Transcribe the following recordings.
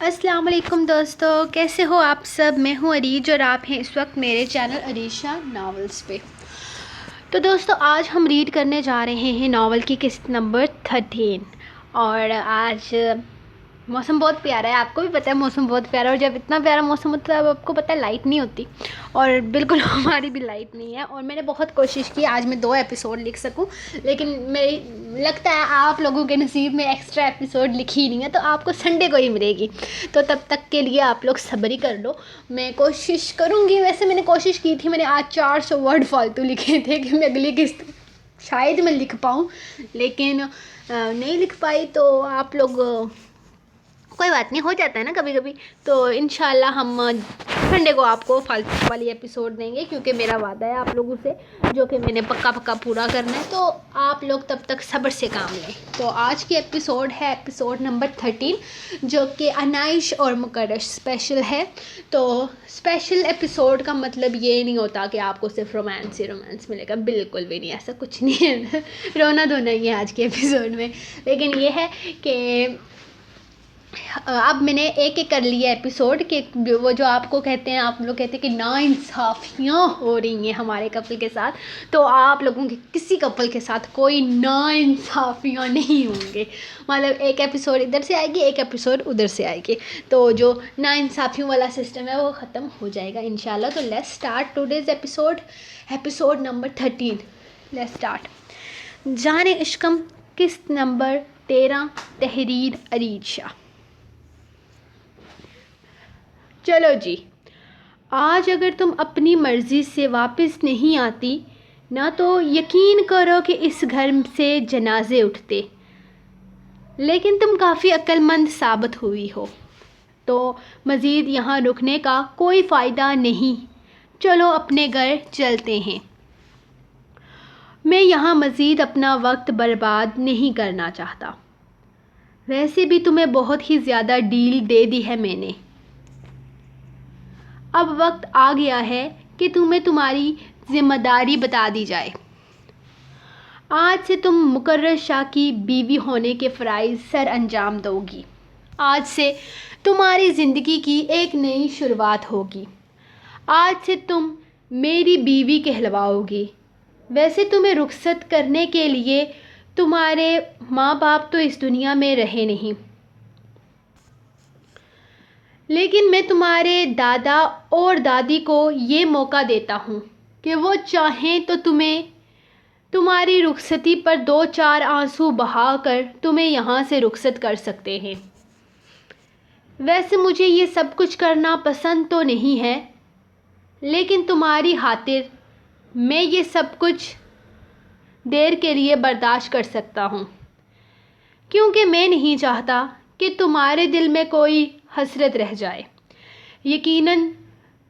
السلام علیکم دوستو، کیسے ہو آپ سب؟ میں ہوں عریج اور آپ ہیں اس وقت میرے چینل عریشہ ناولز پہ۔ تو دوستو آج ہم ریڈ کرنے جا رہے ہیں ناول کی قسط نمبر 13 اور آج موسم بہت پیارا ہے۔ آپ کو بھی پتہ ہے موسم بہت پیارا ہے، اور جب اتنا پیارا موسم ہوتا ہے اب آپ کو پتہ ہے لائٹ نہیں ہوتی، اور بالکل ہماری بھی لائٹ نہیں ہے۔ اور میں نے بہت کوشش کی آج میں 2 ایپیسوڈ لکھ سکوں، لیکن میری لگتا ہے آپ لوگوں کے نصیب میں ایکسٹرا ایپیسوڈ لکھی ہی نہیں ہے، تو آپ کو سنڈے کو ہی ملے گی۔ تو تب تک کے لیے آپ لوگ صبر ہی کر لو، میں کوشش کروں گی۔ ویسے میں نے کوشش کی تھی، میں نے آج 400 ورڈ فالتو لکھے تھے کہ میں اگلی قسط شاید میں لکھ پاؤں، لیکن نہیں لکھ پائی۔ تو آپ لوگ کوئی بات نہیں، ہو جاتا ہے نا کبھی کبھی۔ تو انشاءاللہ ہم سنڈے کو آپ کو فالتو والی ایپیسوڈ دیں گے، کیونکہ میرا وعدہ ہے آپ لوگوں سے جو کہ میں نے پکا پورا کرنا ہے۔ تو آپ لوگ تب تک صبر سے کام لیں۔ تو آج کی ایپیسوڈ ہے ایپیسوڈ نمبر 13، جو کہ انائش اور مقرر اسپیشل ہے۔ تو اسپیشل ایپیسوڈ کا مطلب یہ نہیں ہوتا کہ آپ کو صرف رومانس ہی رومانس ملے گا، بالکل بھی نہیں، ایسا کچھ نہیں ہے۔ رونا دھونا ہی ہے آج کے ایپیسوڈ میں، لیکن یہ ہے کہ اب میں نے ایک کر لیا ایپیسوڈ کہ وہ جو آپ کو کہتے ہیں، آپ لوگ کہتے ہیں کہ ناانصافیاں ہو رہی ہیں ہمارے کپل کے ساتھ، تو آپ لوگوں کے کسی کپل کے ساتھ کوئی ناانصافیاں نہیں ہوں گے۔ مطلب ایک ایپیسوڈ ادھر سے آئے گی، ایک ایپیسوڈ ادھر سے آئے گی، تو جو ناانصافیوں والا سسٹم ہے وہ ختم ہو جائے گا انشاءاللہ۔ تو let's start today's episode number 13۔ Let's start. Jaan Ishqam, قسط نمبر 13، تحریر عریج شاہ۔ چلو جی، آج اگر تم اپنی مرضی سے واپس نہیں آتی نہ تو یقین کرو کہ اس گھر سے جنازے اٹھتے، لیکن تم کافی عقل مند ثابت ہوئی ہو، تو مزید یہاں رکنے کا کوئی فائدہ نہیں۔ چلو اپنے گھر چلتے ہیں۔ میں یہاں مزید اپنا وقت برباد نہیں کرنا چاہتا، ویسے بھی تمہیں بہت ہی زیادہ ڈیل دے دی ہے میں نے۔ اب وقت آ گیا ہے کہ تمہیں تمہاری ذمہ داری بتا دی جائے۔ آج سے تم مقرر شاہ کی بیوی ہونے کے فرائض سر انجام دو گی۔ آج سے تمہاری زندگی کی ایک نئی شروعات ہوگی۔ آج سے تم میری بیوی کہلواؤ گی۔ ویسے تمہیں رخصت کرنے کے لیے تمہارے ماں باپ تو اس دنیا میں رہے نہیں، لیکن میں تمہارے دادا اور دادی کو یہ موقع دیتا ہوں کہ وہ چاہیں تو تمہیں تمہاری رخصتی پر 2-4 آنسو بہا کر تمہیں یہاں سے رخصت کر سکتے ہیں۔ ویسے مجھے یہ سب کچھ کرنا پسند تو نہیں ہے، لیکن تمہاری خاطر میں یہ سب کچھ دیر کے لیے برداشت کر سکتا ہوں، کیونکہ میں نہیں چاہتا کہ تمہارے دل میں کوئی حسرت رہ جائے۔ یقیناً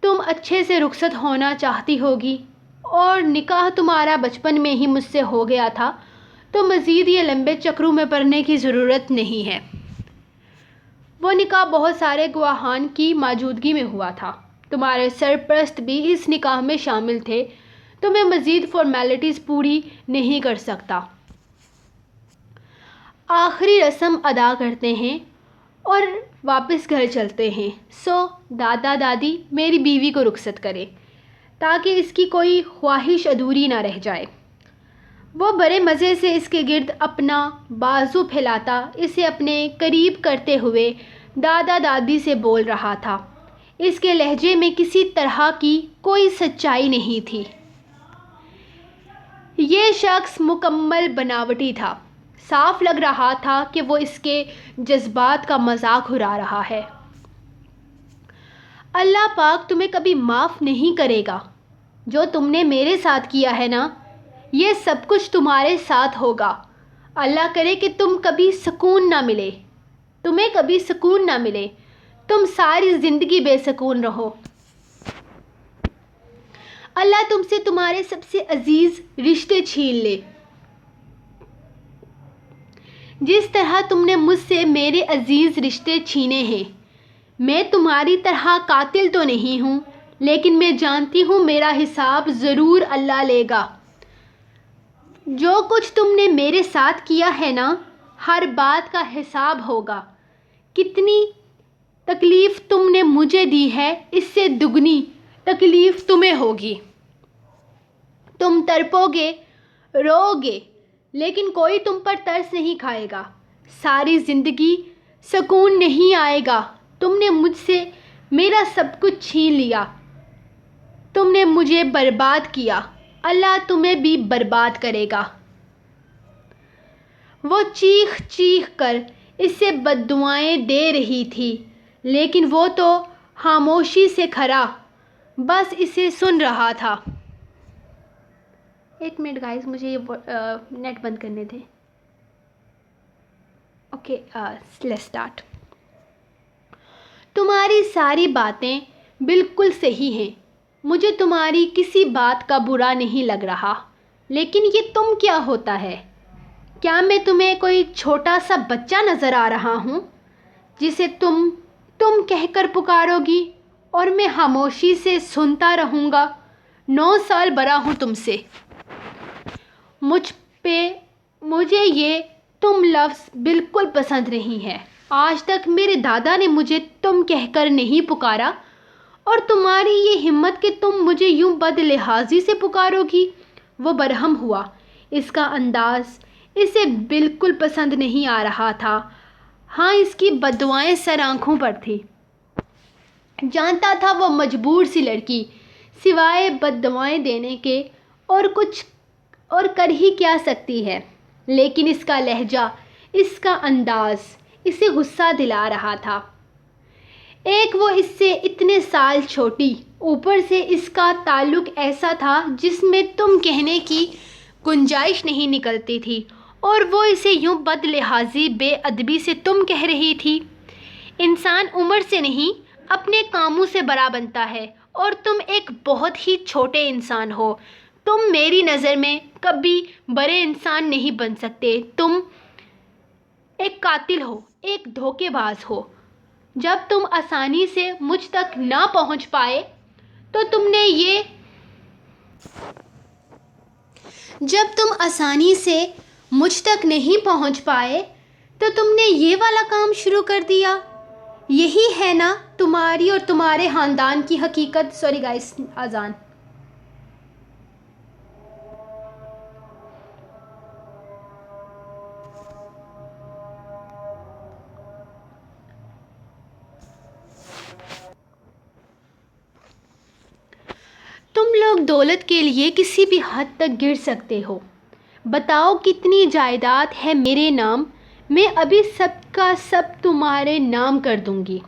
تم اچھے سے رخصت ہونا چاہتی ہوگی، اور نکاح تمہارا بچپن میں ہی مجھ سے ہو گیا تھا، تو مزید یہ لمبے چکروں میں پڑنے کی ضرورت نہیں ہے۔ وہ نکاح بہت سارے گواہان کی موجودگی میں ہوا تھا، تمہارے سرپرست بھی اس نکاح میں شامل تھے، تو میں مزید فارمیلٹیز پوری نہیں کر سکتا۔ آخری رسم ادا کرتے ہیں اور واپس گھر چلتے ہیں۔ سو دادا دادی میری بیوی کو رخصت کریں تاکہ اس کی کوئی خواہش ادھوری نہ رہ جائے۔ وہ بڑے مزے سے اس کے گرد اپنا بازو پھیلاتا اسے اپنے قریب کرتے ہوئے دادا دادی سے بول رہا تھا۔ اس کے لہجے میں کسی طرح کی کوئی سچائی نہیں تھی۔ یہ شخص مکمل بناوٹی تھا، صاف لگ رہا تھا کہ وہ اس کے جذبات کا مذاق اڑا رہا ہے۔ اللہ پاک تمہیں کبھی معاف نہیں کرے گا، جو تم نے میرے ساتھ کیا ہے نا، یہ سب کچھ تمہارے ساتھ ہوگا۔ اللہ کرے کہ تمہیں کبھی سکون نہ ملے، تم ساری زندگی بے سکون رہو۔ اللہ تم سے تمہارے سب سے عزیز رشتے چھین لے، جس طرح تم نے مجھ سے میرے عزیز رشتے چھینے ہیں۔ میں تمہاری طرح قاتل تو نہیں ہوں، لیکن میں جانتی ہوں میرا حساب ضرور اللہ لے گا۔ جو کچھ تم نے میرے ساتھ کیا ہے نا، ہر بات کا حساب ہوگا۔ کتنی تکلیف تم نے مجھے دی ہے، اس سے دگنی تکلیف تمہیں ہوگی۔ تم تڑپو گے، رو گے، لیکن کوئی تم پر ترس نہیں کھائے گا۔ ساری زندگی سکون نہیں آئے گا۔ تم نے مجھ سے میرا سب کچھ چھین لیا، تم نے مجھے برباد کیا، اللہ تمہیں بھی برباد کرے گا۔ وہ چیخ چیخ کر اسے بددعائیں دے رہی تھی، لیکن وہ تو خاموشی سے کھڑا بس اسے سن رہا تھا۔ ایک منٹ گائز، مجھے یہ نیٹ بند کرنے تھے۔ Okay, let's start. تمہاری ساری باتیں بالکل صحیح ہیں، مجھے تمہاری کسی بات کا برا نہیں لگ رہا، لیکن یہ تم کیا ہوتا ہے؟ کیا میں تمہیں کوئی چھوٹا سا بچہ نظر آ رہا ہوں جسے تم کہہ کر پکارو گی اور میں خاموشی سے سنتا رہوں گا؟ 9 سال بڑا ہوں تم سے۔ مجھے یہ تم لفظ بالکل پسند نہیں ہے۔ آج تک میرے دادا نے مجھے تم کہہ کر نہیں پکارا، اور تمہاری یہ ہمت کہ تم مجھے یوں بد لحاظی سے پکارو گی۔ وہ برہم ہوا، اس کا انداز اسے بالکل پسند نہیں آ رہا تھا۔ ہاں، اس کی بددعائیں سر آنکھوں پر تھی۔ جانتا تھا وہ مجبور سی لڑکی سوائے بددعائیں دینے کے اور کچھ اور کر ہی کیا سکتی ہے، لیکن اس کا لہجہ، اس کا انداز اسے غصہ دلا رہا تھا۔ ایک وہ اس سے اتنے سال چھوٹی، اوپر سے اس کا تعلق ایسا تھا جس میں تم کہنے کی گنجائش نہیں نکلتی تھی، اور وہ اسے یوں بد لحاظی بے ادبی سے تم کہہ رہی تھی۔ انسان عمر سے نہیں اپنے کاموں سے بڑا بنتا ہے، اور تم ایک بہت ہی چھوٹے انسان ہو۔ تم میری نظر میں کبھی بڑے انسان نہیں بن سکتے۔ تم ایک قاتل ہو، ایک دھوکے باز ہو۔ جب تم آسانی سے مجھ تک نہ پہنچ پائے تو تم نے یہ والا کام شروع کر دیا۔ یہی ہے نا تمہاری اور تمہارے خاندان کی حقیقت۔ سوری گائس، اذان۔ تم لوگ دولت کے لیے کسی بھی حد تک گر سکتے ہو۔ بتاؤ کتنی جائیداد ہے میرے نام، میں ابھی سب کا سب تمہارے نام کر دوں گی،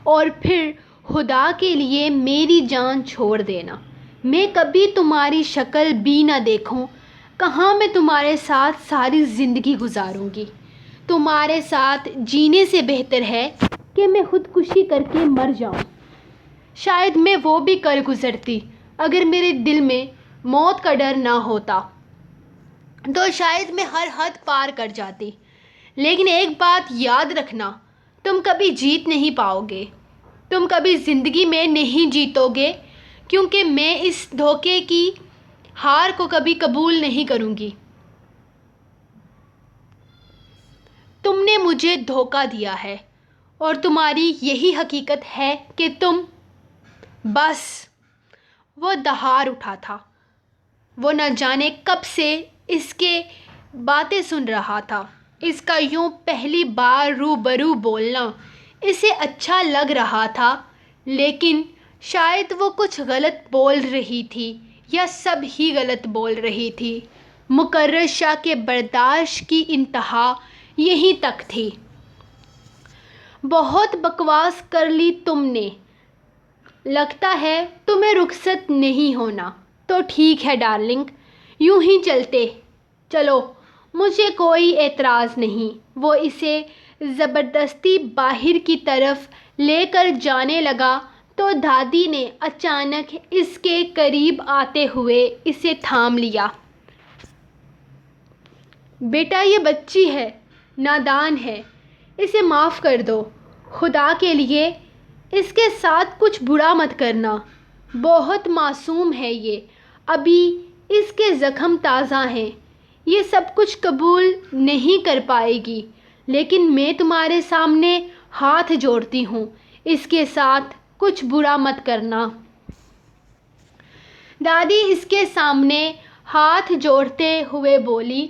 اور پھر خدا کے لیے میری جان چھوڑ دینا، میں کبھی تمہاری شکل بھی نہ دیکھوں۔ کہاں میں تمہارے ساتھ ساری زندگی گزاروں گی؟ تمہارے ساتھ جینے سے بہتر ہے کہ میں خودکشی کر کے مر جاؤں۔ شاید میں وہ بھی کر گزرتی اگر میرے دل میں موت کا ڈر نہ ہوتا، تو شاید میں ہر حد پار کر جاتی۔ لیکن ایک بات یاد رکھنا، تم کبھی جیت نہیں پاؤ گے، تم کبھی زندگی میں نہیں جیتو گے، کیونکہ میں اس دھوکے کی ہار کو کبھی قبول نہیں کروں گی۔ تم نے مجھے دھوکہ دیا ہے، اور تمہاری یہی حقیقت ہے کہ تم بس۔ وہ دہار اٹھا تھا، وہ نہ جانے کب سے اس کے باتیں سن رہا تھا۔ اس کا یوں پہلی بار روبرو بولنا اسے اچھا لگ رہا تھا، لیکن شاید وہ کچھ غلط بول رہی تھی، یا سب ہی غلط بول رہی تھی۔ مقرر شاہ کے برداشت کی انتہا یہیں تک تھی۔ بہت بکواس کر لی تم نے، لگتا ہے تمہیں رخصت نہیں ہونا۔ تو ٹھیک ہے ڈارلنگ، یوں ہی چلو، مجھے کوئی اعتراض نہیں۔ وہ اسے زبردستی باہر کی طرف لے کر جانے لگا تو دادی نے اچانک اس کے قریب آتے ہوئے اسے تھام لیا۔ بیٹا، یہ بچی ہے، نادان ہے، اسے معاف کر دو۔ خدا کے لیے اس کے ساتھ کچھ برا مت کرنا، بہت معصوم ہے یہ، ابھی اس کے زخم تازہ ہیں، یہ سب کچھ قبول نہیں کر پائے گی، لیکن میں تمہارے سامنے ہاتھ جوڑتی ہوں، اس کے ساتھ کچھ برا مت کرنا۔ دادی اس کے سامنے ہاتھ جوڑتے ہوئے بولی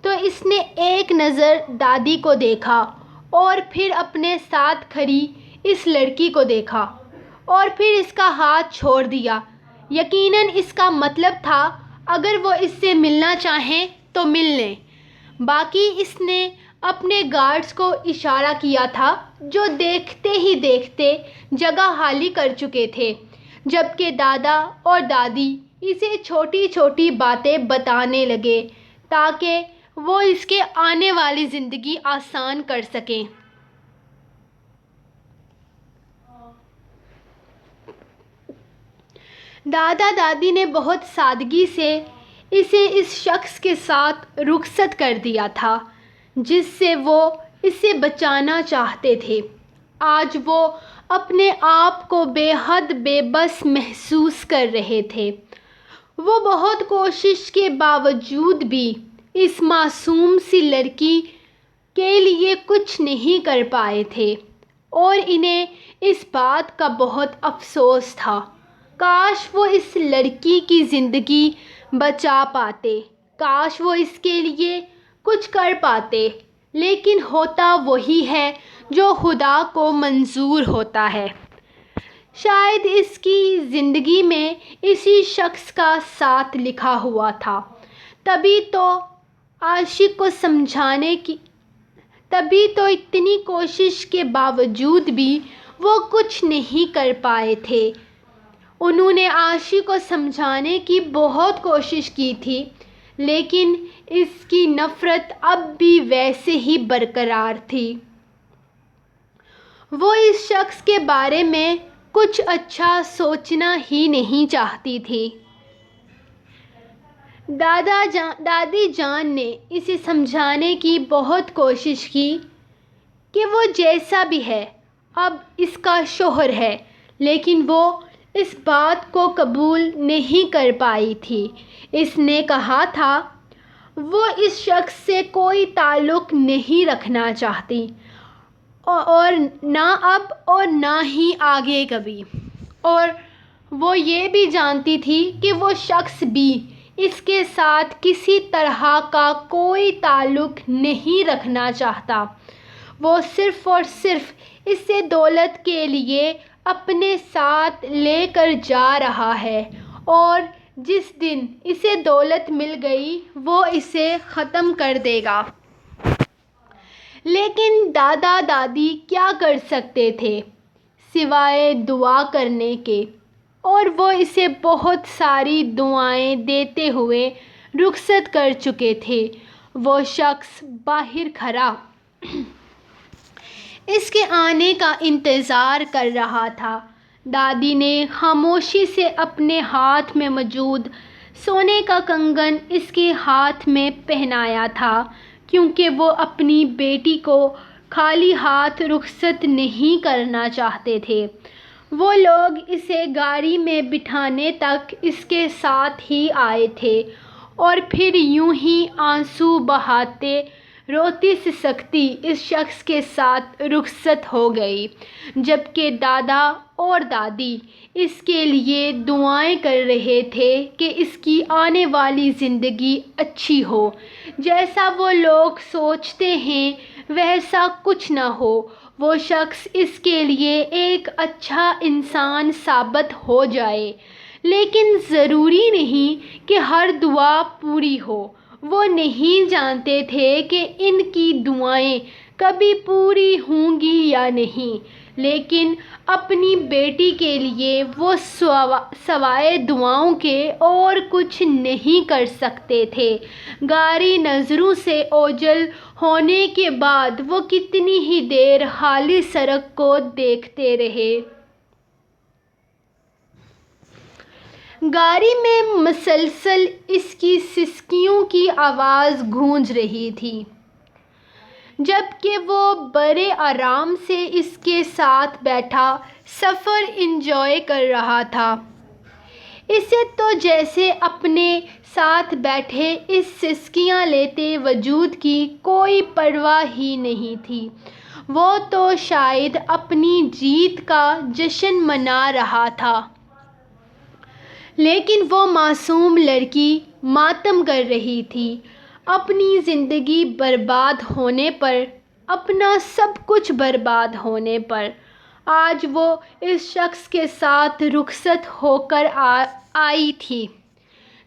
تو اس نے ایک نظر دادی کو دیکھا اور پھر اپنے ساتھ کھڑی اس لڑکی کو دیکھا اور پھر اس کا ہاتھ چھوڑ دیا۔ یقیناً اس کا مطلب تھا اگر وہ اس سے ملنا چاہیں تو مل لیں۔ باقی اس نے اپنے گارڈز کو اشارہ کیا تھا جو دیکھتے ہی دیکھتے جگہ خالی کر چکے تھے، جبکہ دادا اور دادی اسے چھوٹی چھوٹی باتیں بتانے لگے تاکہ وہ اس کے آنے والی زندگی آسان کر سکیں۔ دادا دادی نے بہت سادگی سے اسے اس شخص کے ساتھ رخصت کر دیا تھا جس سے وہ اسے بچانا چاہتے تھے۔ آج وہ اپنے آپ کو بے حد بے بس محسوس کر رہے تھے۔ وہ بہت کوشش کے باوجود بھی اس معصوم سی لڑکی کے لیے کچھ نہیں کر پائے تھے اور انہیں اس بات کا بہت افسوس تھا۔ کاش وہ اس لڑکی کی زندگی بچا پاتے، کاش وہ اس کے لیے کچھ کر پاتے، لیکن ہوتا وہی ہے جو خدا کو منظور ہوتا ہے۔ شاید اس کی زندگی میں اسی شخص کا ساتھ لکھا ہوا تھا، تبھی تو اتنی کوشش کے باوجود بھی وہ کچھ نہیں کر پائے تھے۔ انہوں نے عاشق کو سمجھانے کی بہت کوشش کی تھی، لیکن اس کی نفرت اب بھی ویسے ہی برقرار تھی۔ وہ اس شخص کے بارے میں کچھ اچھا سوچنا ہی نہیں چاہتی تھی۔ دادی جان نے اسے سمجھانے کی بہت کوشش کی کہ وہ جیسا بھی ہے اب اس کا شوہر ہے، لیکن وہ اس بات کو قبول نہیں کر پائی تھی۔ اس نے کہا تھا وہ اس شخص سے کوئی تعلق نہیں رکھنا چاہتی، اور نہ اب اور نہ ہی آگے کبھی، اور وہ یہ بھی جانتی تھی کہ وہ شخص بھی اس کے ساتھ کسی طرح کا کوئی تعلق نہیں رکھنا چاہتا۔ وہ صرف اور صرف اسے دولت کے لیے اپنے ساتھ لے کر جا رہا ہے، اور جس دن اسے دولت مل گئی وہ اسے ختم کر دے گا۔ لیکن دادا دادی کیا کر سکتے تھے سوائے دعا کرنے کے، اور وہ اسے بہت ساری دعائیں دیتے ہوئے رخصت کر چکے تھے۔ وہ شخص باہر کھڑا اس کے آنے کا انتظار کر رہا تھا۔ دادی نے خاموشی سے اپنے ہاتھ میں موجود سونے کا کنگن اس کے ہاتھ میں پہنایا تھا، کیونکہ وہ اپنی بیٹی کو خالی ہاتھ رخصت نہیں کرنا چاہتے تھے۔ وہ لوگ اسے گاڑی میں بٹھانے تک اس کے ساتھ ہی آئے تھے، اور پھر یوں ہی آنسو بہاتے روتی سسکتی اس شخص کے ساتھ رخصت ہو گئی، جبکہ دادا اور دادی اس کے لیے دعائیں کر رہے تھے کہ اس کی آنے والی زندگی اچھی ہو۔ جیسا وہ لوگ سوچتے ہیں ویسا کچھ نہ ہو، وہ شخص اس کے لیے ایک اچھا انسان ثابت ہو جائے، لیکن ضروری نہیں کہ ہر دعا پوری ہو۔ وہ نہیں جانتے تھے کہ ان کی دعائیں کبھی پوری ہوں گی یا نہیں، لیکن اپنی بیٹی کے لیے وہ سوائے دعاؤں کے اور کچھ نہیں کر سکتے تھے۔ گاڑی نظروں سے اوجھل ہونے کے بعد وہ کتنی ہی دیر خالی سڑک کو دیکھتے رہے۔ گاڑی میں مسلسل اس کی سسکیوں کی آواز گونج رہی تھی، جبکہ وہ بڑے آرام سے اس کے ساتھ بیٹھا سفر انجوائے کر رہا تھا۔ اسے تو جیسے اپنے ساتھ بیٹھے اس سسکیاں لیتے وجود کی کوئی پرواہ ہی نہیں تھی۔ وہ تو شاید اپنی جیت کا جشن منا رہا تھا، لیکن وہ معصوم لڑکی ماتم کر رہی تھی، اپنی زندگی برباد ہونے پر، اپنا سب کچھ برباد ہونے پر۔ آج وہ اس شخص کے ساتھ رخصت ہو کر آئی تھی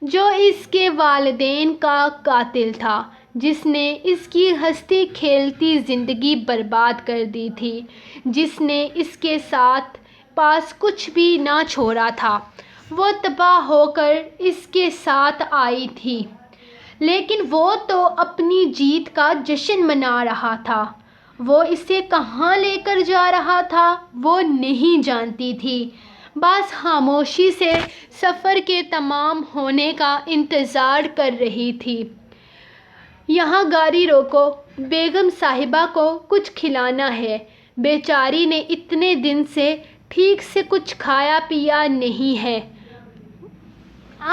جو اس کے والدین کا قاتل تھا، جس نے اس کی ہنستی کھیلتی زندگی برباد کر دی تھی، جس نے اس کے پاس کچھ بھی نہ چھوڑا تھا۔ وہ تباہ ہو کر اس کے ساتھ آئی تھی، لیکن وہ تو اپنی جیت کا جشن منا رہا تھا۔ وہ اسے کہاں لے کر جا رہا تھا وہ نہیں جانتی تھی، بس خاموشی سے سفر کے تمام ہونے کا انتظار کر رہی تھی۔ یہاں گاڑی روکو، بیگم صاحبہ کو کچھ کھلانا ہے، بیچاری نے اتنے دن سے ٹھیک سے کچھ کھایا پیا نہیں ہے۔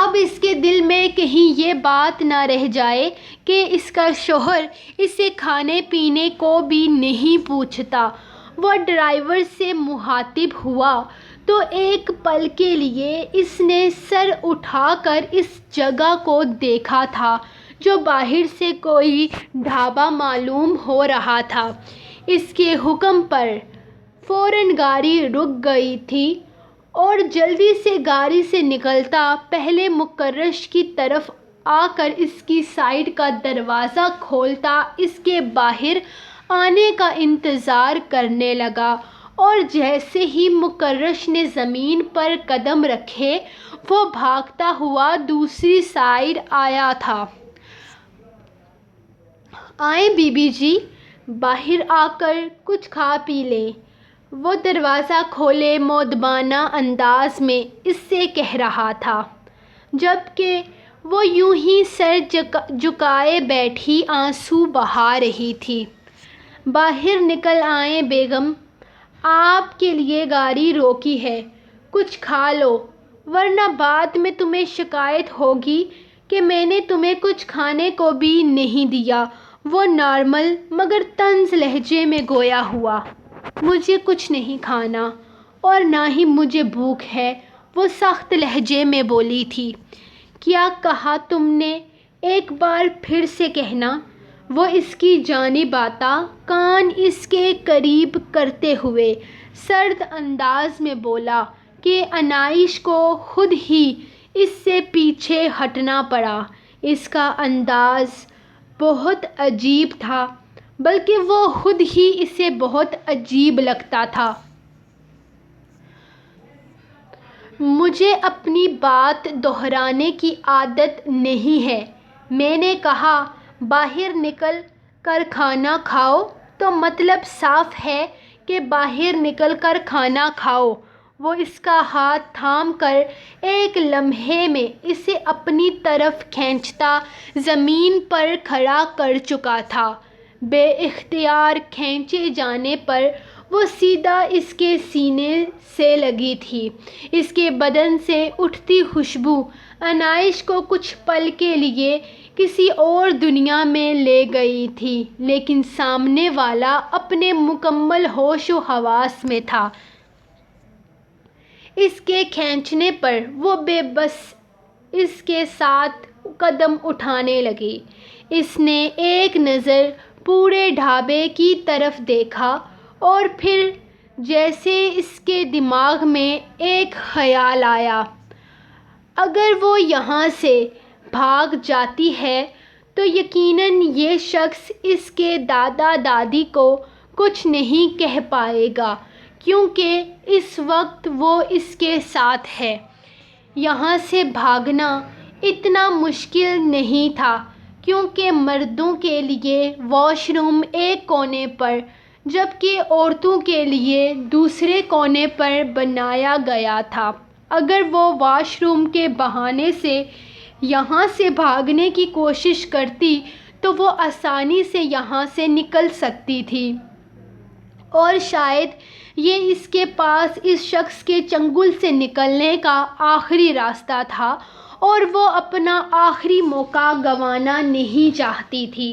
اب اس کے دل میں کہیں یہ بات نہ رہ جائے کہ اس کا شوہر اسے کھانے پینے کو بھی نہیں پوچھتا۔ وہ ڈرائیور سے مخاطب ہوا تو ایک پل کے لیے اس نے سر اٹھا کر اس جگہ کو دیکھا تھا جو باہر سے کوئی ڈھابہ معلوم ہو رہا تھا۔ اس کے حکم پر فوراً گاڑی رک گئی تھی اور جلدی سے گاڑی سے نکلتا پہلے مکرش کی طرف آ کر اس کی سائیڈ کا دروازہ کھولتا اس کے باہر آنے کا انتظار کرنے لگا، اور جیسے ہی مکرش نے زمین پر قدم رکھے وہ بھاگتا ہوا دوسری سائیڈ آیا تھا۔ آئیں بی بی جی، باہر آ کر کچھ کھا پی لیں، وہ دروازہ کھولے مؤدبانہ انداز میں اس سے کہہ رہا تھا، جبکہ وہ یوں ہی سر جھکائے بیٹھی آنسو بہا رہی تھی۔ باہر نکل آئیں بیگم، آپ کے لیے گاڑی روکی ہے، کچھ کھا لو، ورنہ بعد میں تمہیں شکایت ہوگی کہ میں نے تمہیں کچھ کھانے کو بھی نہیں دیا۔ وہ نارمل مگر طنز لہجے میں گویا ہوا، مجھے کچھ نہیں کھانا اور نہ ہی مجھے بھوک ہے، وہ سخت لہجے میں بولی تھی۔ کیا کہا تم نے؟ ایک بار پھر سے کہنا، وہ اس کی جانب آتا، کان اس کے قریب کرتے ہوئے سرد انداز میں بولا کہ عنائش کو خود ہی اس سے پیچھے ہٹنا پڑا۔ اس کا انداز بہت عجیب تھا، بلکہ وہ خود ہی اسے بہت عجیب لگتا تھا۔ مجھے اپنی بات دہرانے کی عادت نہیں ہے، میں نے کہا باہر نکل کر کھانا کھاؤ تو مطلب صاف ہے کہ باہر نکل کر کھانا کھاؤ۔ وہ اس کا ہاتھ تھام کر ایک لمحے میں اسے اپنی طرف کھینچتا زمین پر کھڑا کر چکا تھا۔ بے اختیار کھینچے جانے پر وہ سیدھا اس کے سینے سے لگی تھی۔ اس کے بدن سے اٹھتی خوشبو عنائش کو کچھ پل کے لیے کسی اور دنیا میں لے گئی تھی، لیکن سامنے والا اپنے مکمل ہوش و حواس میں تھا۔ اس کے کھینچنے پر وہ بے بس اس کے ساتھ قدم اٹھانے لگی۔ اس نے ایک نظر پورے ڈھابے کی طرف دیکھا اور پھر جیسے اس کے دماغ میں ایک خیال آیا، اگر وہ یہاں سے بھاگ جاتی ہے تو یقیناً یہ شخص اس کے دادا دادی کو کچھ نہیں کہہ پائے گا، کیونکہ اس وقت وہ اس کے ساتھ ہے۔ یہاں سے بھاگنا اتنا مشکل نہیں تھا، کیونکہ مردوں کے لیے واش روم ایک کونے پر جبکہ عورتوں کے لیے دوسرے کونے پر بنایا گیا تھا۔ اگر وہ واش روم کے بہانے سے یہاں سے بھاگنے کی کوشش کرتی تو وہ آسانی سے یہاں سے نکل سکتی تھی، اور شاید یہ اس کے پاس اس شخص کے چنگل سے نکلنے کا آخری راستہ تھا، اور وہ اپنا آخری موقع گنوانا نہیں چاہتی تھی۔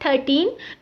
13।